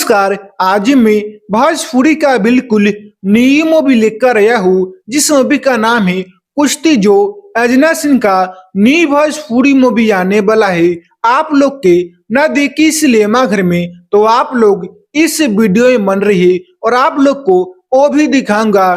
नमस्कार। आज मैं भोजपुरी का बिल्कुल नई मूवी लेकर आया हूँ जिस मूवी का नाम है कुश्ती। जो अजना सिंह का नई भोजपुरी मूवी आने वाला है। आप लोग के न देखी सिनेमा घर में तो आप लोग इस वीडियो में बन रही है और आप लोग को वो भी दिखाऊंगा।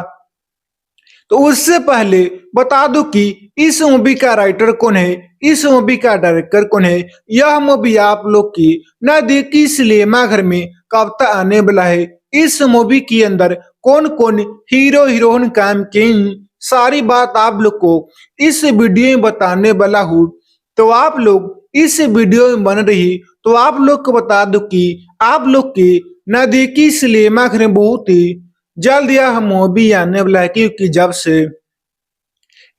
तो उससे पहले बता दूं कि इस मूवी का राइटर कौन है, इस मूवी का डायरेक्टर कौन है। यह मूवी आप लोग की न देखी सिनेमा घर में कब तक आने वाला है। इस मूवी के अंदर कौन कौन हीरो हीरोइन काम किए, सारी बात आप लोग को इस वीडियो में बताने वाला हूँ। तो आप लोग इस वीडियो में बन रही तो आप लोग को बता दो कि आप लोग की न देखी सिनेमा घर में बहुत ही जल्द यह मूवी आने वाला है, क्योंकि जब से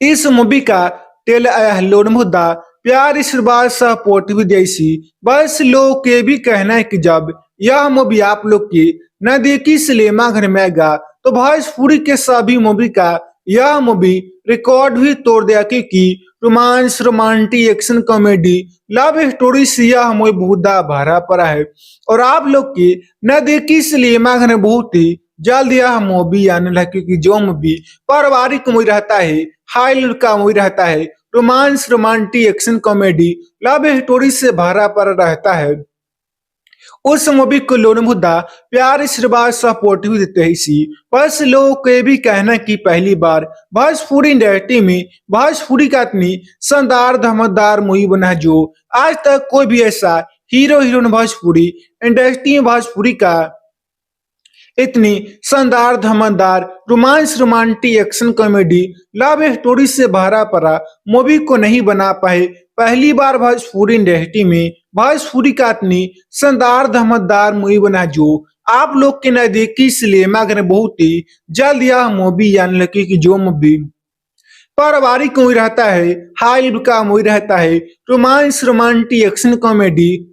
इस मूवी का टेल आया है लोड मुद्दा प्यार आशीर्वाद सपोर्ट भी जैसी बस लोग के भी कहना है कि जब यह मूवी आप लोग की न देखी सिनेमा घर में आएगा तो भोजपुरी के सभी मूवी का यह मूवी रिकॉर्ड भी तोड़ दिया, क्योंकि romance, romantic, action, comedy, love story से यह मूवी बहुत भरा पड़ा है। और आप लोग की न देखी सिनेमा घर में बहुत ही जल्द यह मूवी आने लगा, क्योंकि जो मूवी पारिवारिक मूवी रहता है, हाई लेवल का मूवी रहता है, romance, romantic, action, comedy, love story से भरा पड़ा रहता है, उस मूवी को लोग मुद्दा प्यार आशीर्वाद सपोर्ट भी देते हैं। इसी बस लोगों के भी कहना कि पहली बार भोजपुरी इंडस्ट्री में भोजपुरी का इतनी शानदार धमाकेदार मूवी बना है जो आज तक कोई भी ऐसा हीरो हीरोइन भोजपुरी इंडस्ट्री में भोजपुरी का इतनी शानदार धमाकेदार romance, romantic, action, comedy, love story से भरा पड़ा मूवी को नहीं बना पाए। पहली बार भोजपुरी इंडस्ट्री में भोजपुरी का इतनी शानदार धमाकेदार मूवी बना जो आप लोग के नजदीकी सिनेमा घर में बहुत ही जल्द यह मूवी आने लगी, कि जो मूवी पारिवारिक मूवी रहता है, हाई लेवल का मूवी रहता है, रोमांस, रोमांटिक, एक्शन, कॉमेडी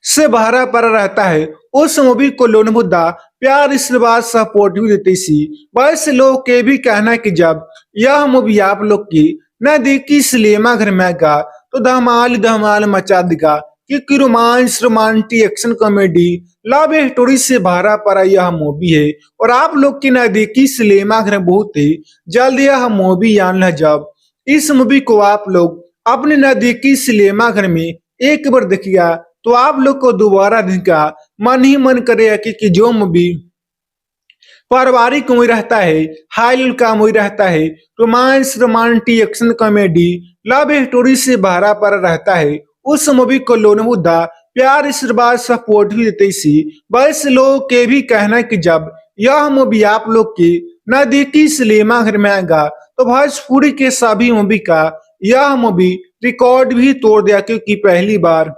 से भरा पड़ा रहता है, उस मूवी को लोग मुद्दा प्यार आशीर्वाद सपोर्ट भी देते सी बस लोग के भी कहना है कि जब यह मूवी आप लोग की न देखी सिनेमा घर में आएगा तो धमाल धमाल मचा देगा, क्योंकि romance, romantic, action, comedy, love story से भरा पड़ा यह मूवी है। और आप लोग की न देखी सिनेमा घर में बहुत ही जल्द यह मूवी आने है। जब इस मूवी को आप लोग अपने न देखी सिनेमा घर में एक बार देखिएगा तो आप लोग को दोबारा देखने का मन ही मन करेगा, कि जो मूवी पारिवारिक मूवी रहता है, हाई लेवल का मूवी रहता है, romance, romantic, action, comedy, love story से भरा पड़ा रहता है, उस मूवी को लोग मुद्दा प्यार आशीर्वाद सपोर्ट भी देते सी बस लोगों के भी कहना है कि जब यह मूवी आप लोग की न देखी सिनेमा घर में आएगा तो भोजपुरी के सभी मूवी का यह मूवी रिकॉर्ड भी तोड़ दिया, क्योंकि पहली बार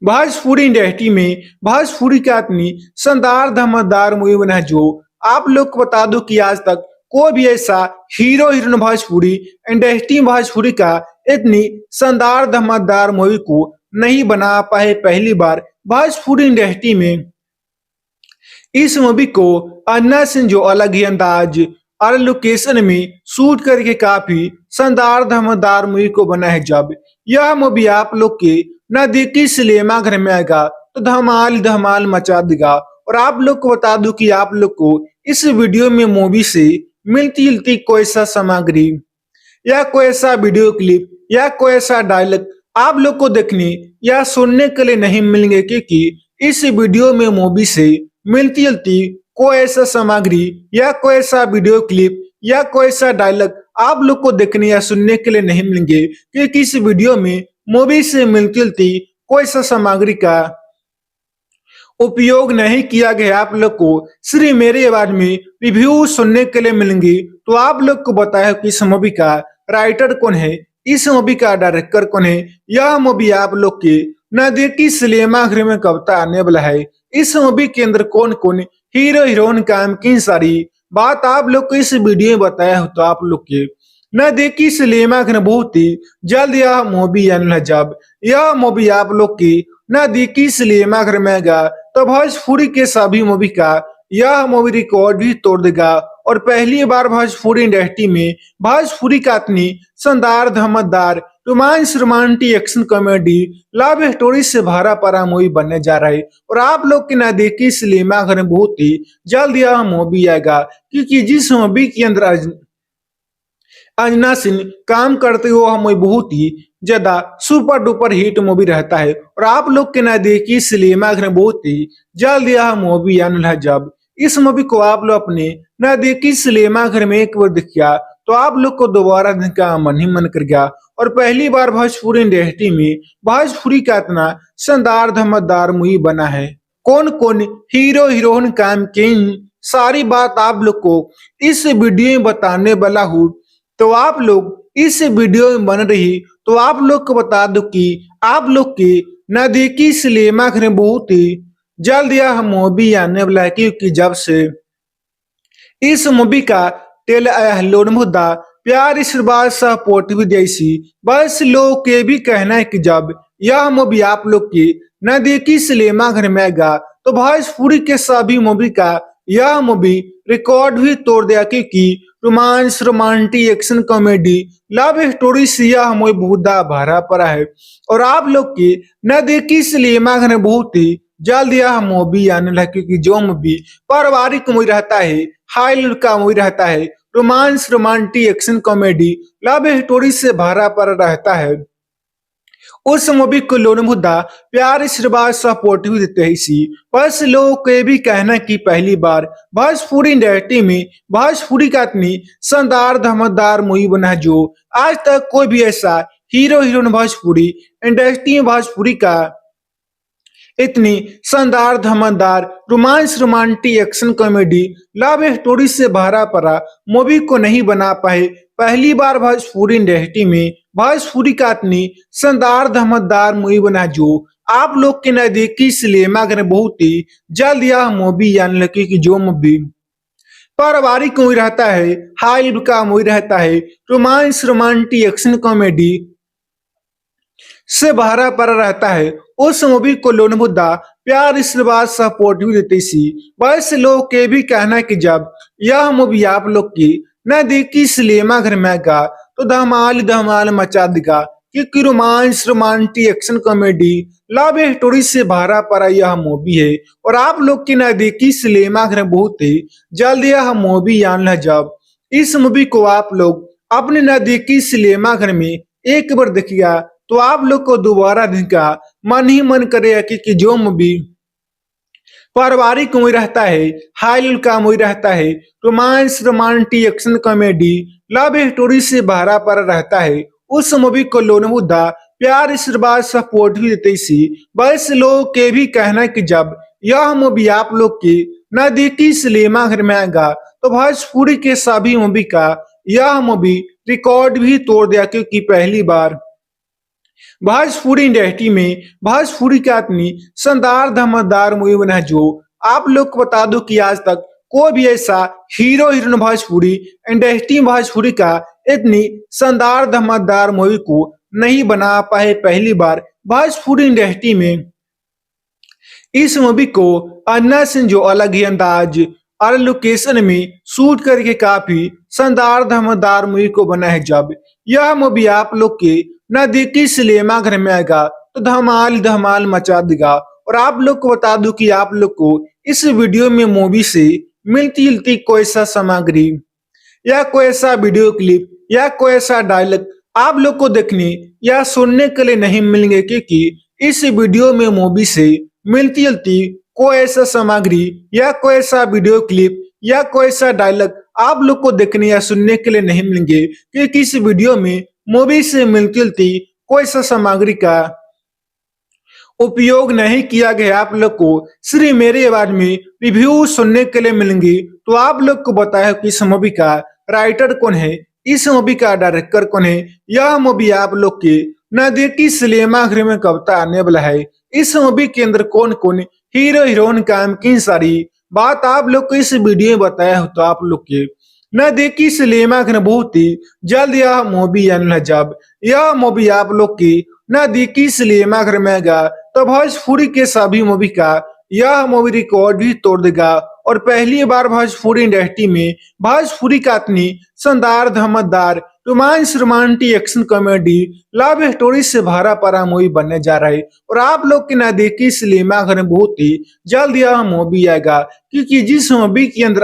भोजपुरी इंडस्ट्री में भोजपुरी का इतनी शानदार धमाकेदार मूवी बना है जो आप लोग को बता दो कि आज तक कोई भी ऐसा हीरो हीरोइन भोजपुरी इंडस्ट्री में भोजपुरी का इतनी शानदार धमाकेदार मूवी को नहीं बना पाए। पहली बार भोजपुरी इंडस्ट्री में इस मूवी को अन्ना सिंह जो अलग ही अंदाज और लोकेशन में शूट करके काफी शानदार धमाकेदार मूवी को बना है। जब यह मूवी आप लोग के न देखी सिनेमा घर में आएगा तो धमाल धमाल मचा देगा। और आप लोग को बता दूं कि आप लोग को इस वीडियो में मूवी से मिलती जुलती कोई सा सामग्री या कोई ऐसा वीडियो क्लिप या कोई ऐसा डायलॉग आप लोग को देखने या सुनने के लिए नहीं मिलेंगे, क्योंकि इस वीडियो में मूवी से मिलती जुलती कोई ऐसा सामग्री या कोई ऐसा वीडियो क्लिप या कोई ऐसा डायलॉग आप लोग को देखने या सुनने के लिए नहीं मिलेंगे, क्योंकि इस वीडियो में मूवी से मिलती जुलती कोई सा सामग्री का उपयोग नहीं किया गया। आप लोग को सिर्फ मेरे आवाज में रिव्यू सुनने के लिए मिलेंगे। तो आप लोग को बताया कि इस मूवी का राइटर कौन है, इस मूवी का डायरेक्टर कौन है, यह मूवी आप लोग के न देखी सिनेमा घर में कब तक आने वाला है, इस मूवी के अंदर कौन कौन हीरो हीरोइन काम की सारी बात आप लोग को इस वीडियो में बताया हो। तो आप लोग के न देखी सिनेमा घर में बहुत ही जल्द यह मूवी आने है। जब यह मूवी आप लोग की न देखी सिनेमा घर में आएगा तो भोजपुरी के सभी मूवी का यह मूवी रिकॉर्ड भी तोड़ देगा। और पहली बार भोजपुरी इंडस्ट्री में भोजपुरी का इतनी शानदार धमाकेदार romance, romantic, action, comedy, love story से भरा पड़ा मूवी बनने जा रहा है। और आप लोग की ना देखी सिनेमा घर में बहुत ही जल्द यह मूवी आएगा, क्योंकि जिस मूवी के अंदर अंजना सिंह काम करते हुए हमें बहुत ही ज्यादा सुपर डुपर हिट मूवी रहता है। और आप लोग के ना देखिए सिनेमा घर में बहुत ही जल्द यह मूवी आने है। जब इस मूवी को आप लोग अपने ना देखी सिनेमा घर में एक बार देखिया तो आप लोग को दोबारा देखने का मन ही मन कर गया। और पहली बार भोजपुरी इंडस्ट्री में भोजपुरी का इतना शानदार धमाकेदार मूवी बना है। कौन कौन हीरो हीरोइन काम के सारी बात आप लोग को इस वीडियो में बताने वाला हूँ। तो आप लोग इस वीडियो में बन रही तो आप लोग को बता दो कि आप लोग की ना देखी सिनेमा घर में बहुत ही जल्द यह मूवी आने वाला है, क्योंकि जब से इस मूवी का टेल आया है लोड मुद्दा प्यार आशीर्वाद सपोर्ट भी जैसी बस लोग के भी कहना है कि जब यह मूवी आप लोग की न देखी सिनेमा घर में आएगा तो भोजपुरी के सभी मूवी का यह मूवी रिकॉर्ड भी तोड़ दिया, क्योंकि romance, romantic, action, comedy, love story से यह मूवी बहुत भरा पड़ा है। और आप लोग की न देखी सिनेमा घर में बहुत ही जल्द यह मूवी आने लगा, क्योंकि जो मूवी पारिवारिक मूवी रहता है, हाई लेवल का मूवी रहता है, romance, romantic, action, comedy, love story से भरा पड़ा रहता है, उस मूवी को लोग मुद्दा प्यार आशीर्वाद सपोर्ट भी देते हैं। इसी बस लोगों के भी कहना कि पहली बार भोजपुरी इंडस्ट्री में भोजपुरी का इतनी शानदार धमाकेदार मूवी बना है, जो आज तक कोई भी ऐसा हीरो हीरोइन भोजपुरी इंडस्ट्री में भोजपुरी का इतनी शानदार धमाकेदार romance, romantic, action, comedy, love story से भरा पड़ा मूवी को नहीं बना पाए। पहली बार भोजपुरी इंडस्ट्री में भोजपुरी का इतनी शानदार धमाकेदार मूवी बना, जो आप लोग के नजदीकी सिनेमा घर में बहुत ही जल्द यह मूवी आने लगी, कि जो मूवी पारिवारिक मूवी रहता है, हाई लेवल का मूवी रहता है, रोमांस, रोमांटिक, एक्शन, कॉमेडी से भरा पड़ा रहता है, उस मूवी को लोग मुद्दा प्यार आशीर्वाद सपोर्ट भी देते सी वैसे लोग के भी कहना है कि जब यह मूवी आप लोग की न देखी सिनेमा घर में आएगा तो धमाल धमाल मचा देगा, क्योंकि romance, romantic, action, comedy, love story से भरा पड़ा यह मूवी है। और आप लोग की न देखी सिनेमा घर में बहुत ही जल्द यह मूवी आने है। जब इस मूवी को आप लोग अपने न देखी सिनेमा घर में एक बार देखिएगा तो आप लोग को दोबारा देखने का मन ही मन करेगा, कि जो मूवी पारिवारिक मूवी रहता है, हाई लेवल का मूवी रहता है, romance, romantic, action, comedy, love story से भरा पड़ा रहता है, उस मूवी को लोग मुद्दा प्यार आशीर्वाद सपोर्ट भी देते सी बस लोगों के भी कहना है कि जब यह मूवी आप लोग की न देखी सिनेमा घर में आएगा तो भोजपुरी के सभी मूवी का यह मूवी रिकॉर्ड भी तोड़ दिया, क्योंकि पहली बार भोजपुरी इंडस्ट्री में भोजपुरी का इतनी शानदार धमाकेदार मूवी बना है, जो आप लोग को बता दो कि आज तक कोई भी ऐसा हीरो हीरोइन भोजपुरी इंडस्ट्री में भोजपुरी का इतनी शानदार धमाकेदार मूवी को नहीं बना पाए। पहली बार भोजपुरी इंडस्ट्री में इस मूवी को अन्ना सिंह जो अलग ही अंदाज और लोकेशन में शूट करके काफी शानदार धमाकेदार मूवी को बना है। जब यह मूवी आप लोग के न देखी सिनेमा घर में आएगा तो धमाल धमाल मचा देगा। और आप लोग को बता दूं कि आप लोग को इस वीडियो में मूवी से मिलती जुलती कोई सा सामग्री या कोई ऐसा वीडियो क्लिप या कोई ऐसा डायलॉग आप लोग को देखने या सुनने के लिए नहीं मिलेंगे, क्योंकि इस वीडियो में मूवी से मिलती जुलती कोई ऐसा सामग्री या कोई ऐसा वीडियो क्लिप या कोई ऐसा डायलॉग आप लोग को देखने या सुनने के लिए नहीं मिलेंगे, क्योंकि इस वीडियो में मूवी से मिलती जुलती कोई सा सामग्री का उपयोग नहीं किया गया। आप लोग को सिर्फ मेरे आवाज में रिव्यू सुनने के लिए मिलेंगे। तो आप लोग को बताया कि इस मूवी का राइटर कौन है, इस मूवी का डायरेक्टर कौन है, यह मूवी आप लोग के न देखी सिनेमा घर में कब तक आने वाला है, इस मूवी के अंदर कौन कौन हीरो हीरोइन काम की सारी बात आप लोग को इस वीडियो में बताया हो। तो आप लोग के न देखी सिनेमा घर में बहुत ही जल्द यह मूवी आने। जब यह मूवी आप लोग की न देखी सिनेमा घर में आएगा तो भोजपुरी के सभी मूवी का यह मूवी रिकॉर्ड भी तोड़ देगा। और पहली बार भोजपुरी इंडस्ट्री में भोजपुरी का इतनी शानदार धमाकेदार romance, romantic, action, comedy, love story से भरा पड़ा मूवी बनने जा रहा है। और आप लोग की ना देखी सिनेमा घर में बहुत ही जल्द यह मूवी आएगा, क्योंकि जिस मूवी के अंदर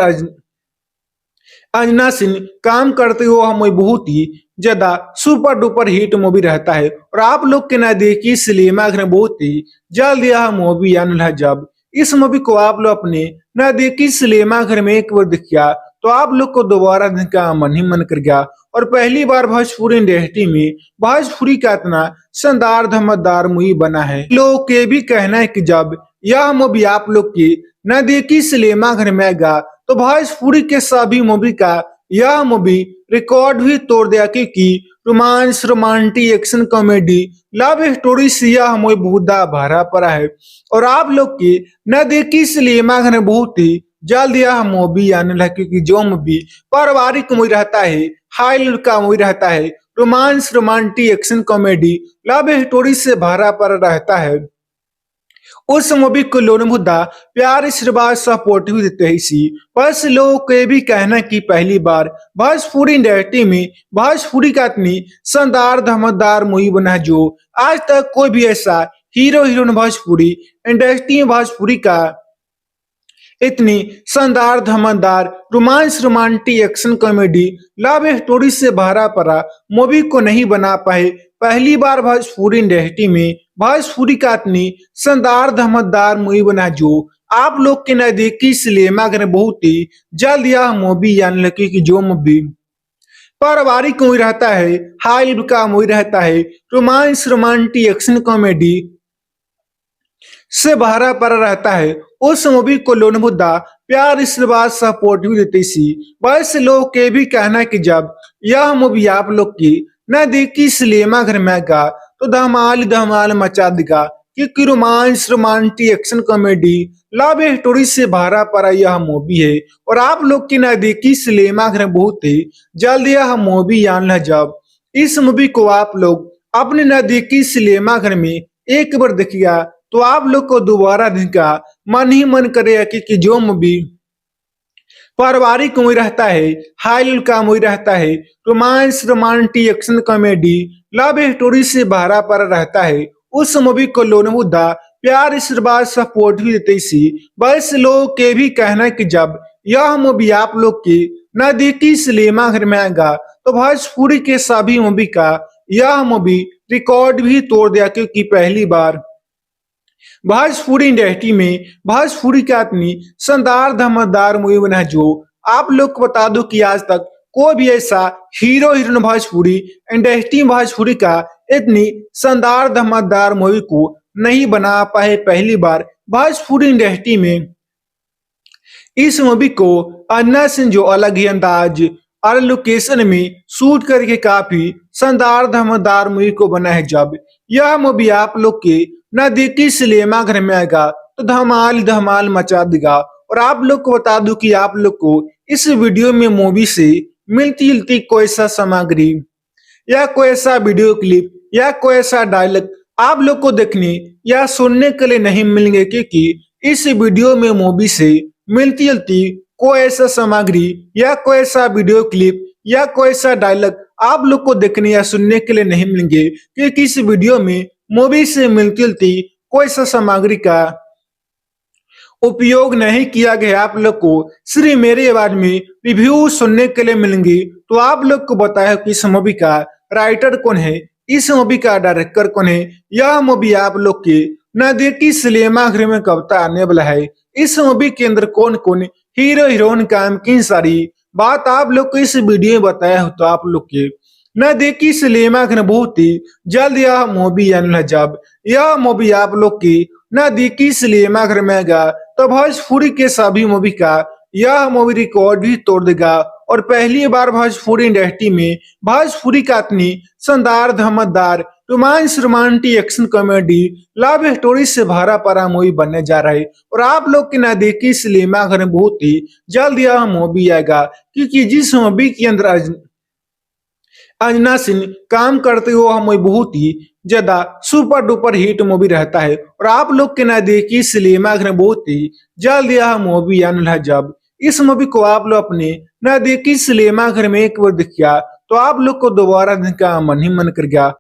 अंजना सिंह काम करते हुए हमें बहुत ही ज्यादा सुपर डुपर हिट मूवी रहता है। और आप लोग के ना देखिए सिनेमा घर में बहुत ही जल्द यह मूवी आने है। जब इस मूवी को आप लोग अपने ना देखी सिनेमा घर में एक बार देखिया तो आप लोग को दोबारा देखने का मन ही मन कर गया। और पहली बार भोजपुरी इंडस्ट्री में भोजपुरी का इतना शानदार धमाकेदार मूवी बना है। लोगों के भी कहना है कि जब यह मूवी आप लोग की न देखी सिनेमा घर में आएगा तो भोजपुरी के सभी मूवी का यह मूवी रिकॉर्ड भी तोड़ दिया, क्योंकि romance, romantic, action, comedy, love story से यह मूवी बहुत भरा पड़ा है। और आप लोग की न देखी सिनेमा घर में बहुत ही जल्द यह मूवी आने लगा, क्योंकि जो मूवी पारिवारिक मूवी रहता है, हाईलाइट का मूवी रहता है, romance, romantic, action, comedy, love story से भरा पड़ा रहता है, उस मूवी को लोग मुद्दा प्यार आशीर्वाद सपोर्ट भी देते हैं। इसी बस लोगों के भी कहना कि पहली बार भोजपुरी इंडस्ट्री में भोजपुरी का इतनी शानदार धमाकेदार मूवी बना है, जो आज तक कोई भी ऐसा हीरो हीरोइन भोजपुरी इंडस्ट्री में भोजपुरी का इतनी शानदार धमाकेदार romance, romantic, action, comedy, love story से भरा पड़ा मूवी को नहीं बना पाए। पहली बार भोजपुरी इंडस्ट्री में भोजपुरी का इतनी शानदार धमाकेदार मूवी बना, जो आप लोग के नजदीकी सिनेमा घर में बहुत ही जल्द यह मूवी आने लगी, कि जो मूवी पारिवारिक मूवी रहता है, हाईलाइट का मूवी रहता है, रोमांस, रोमांटिक, एक्शन, कॉमेडी से भरा पड़ा रहता है, उस मूवी को लोग मुद्दा प्यार आशीर्वाद सपोर्ट भी देते सी। वैसे लोग के भी कहना है कि जब यह मूवी आप लोग की न देखी सिनेमा घर में आएगा तो धमाल धमाल मचा देगा, क्योंकि romance, romantic, action, comedy, love story से भरा पड़ा यह मूवी है। और आप लोग की न देखी सिनेमा घर में बहुत ही जल्द यह मूवी आने है। जब इस मूवी को आप लोग अपने न देखी सिनेमा घर में एक बार देखिएगा तो आप लोग को दोबारा देखने का मन ही मन करेगा, कि जो मूवी पारिवारिक मूवी रहता है, हाईलाइट का मूवी रहता है, romance, romantic, action, comedy, love story से भरा पड़ा रहता है, उस मूवी को लोग मुद्दा प्यार आशीर्वाद सपोर्ट भी देते सी। बस लोगों के भी कहना है कि जब यह मूवी आप लोग की न देखी सिनेमा घर में आएगा तो भोजपुरी के सभी मूवी का यह मूवी रिकॉर्ड भी तोड़ दिया, क्योंकि पहली बार भोजपुरी इंडस्ट्री में भोजपुरी का इतनी शानदार धमाकेदार मूवी बना है, जो आप लोग को बता दो कि आज तक कोई भी ऐसा हीरो हीरोइन भोजपुरी इंडस्ट्री में भोजपुरी का इतनी शानदार धमाकेदार मूवी को नहीं बना पाए। पहली बार भोजपुरी इंडस्ट्री में इस मूवी को अन्ना सिंह जो अलग ही अंदाज और लोकेशन में शूट करके काफी शानदार धमाकेदार मूवी को बना है। जब यह मूवी आप लोग के न देखी सिनेमा घर में आएगा तो धमाल धमाल मचा देगा। और आप लोग को बता दूं कि आप लोग को इस वीडियो में मूवी से मिलती जुलती कोई ऐसा सामग्री या कोई ऐसा वीडियो क्लिप या कोई ऐसा डायलॉग आप लोग को देखने या सुनने के लिए नहीं मिलेंगे, क्योंकि इस वीडियो में मूवी से मिलती जुलती कोई ऐसा सामग्री या कोई ऐसा वीडियो क्लिप या कोई ऐसा डायलॉग आप लोग को देखने या सुनने के लिए नहीं मिलेंगे, क्योंकि इस वीडियो में मूवी से मिलती जुलती कोई सा सामग्री का उपयोग नहीं किया गया। आप लोग को सिर्फ मेरे आवाज में रिव्यू सुनने के लिए मिलेंगे। तो आप लोग को बताया कि इस मूवी का राइटर कौन है, इस मूवी का डायरेक्टर कौन है, यह मूवी आप लोग के न देखी सिनेमा घर में कब तक आने वाला है, इस मूवी के अंदर कौन कौन हीरो हीरोइन काम की सारी बात आप लोग को इस वीडियो में बताया हो। तो आप लोग के न देखी सिनेमा घर में बहुत ही जल्द यह मूवी आने। जब यह मूवी आप लोग की न देखी सिनेमा घर में आएगा तो भोजपुरी के सभी मूवी का यह मूवी रिकॉर्ड भी तोड़ देगा। और पहली बार भोजपुरी इंडस्ट्री में भोजपुरी का इतनी शानदार धमाकेदार romance, romantic, action, comedy, love story से भरा पड़ा मूवी बनने जा रहा है। और आप लोग की न देखी सिनेमा घर में बहुत ही जल्द यह मूवी आएगा, क्योंकि जिस मूवी के अंदर अंजना सिंह काम करते हुए हमें बहुत ही ज्यादा सुपर डुपर हिट मूवी रहता है। और आप लोग के ना देखी सिनेमा घर में बहुत ही जल्द यह मूवी आने है। जब इस मूवी को आप लोग अपने ना देखी सिनेमा घर में एक बार देखिया तो आप लोग को दोबारा देखने का मन ही मन कर गया।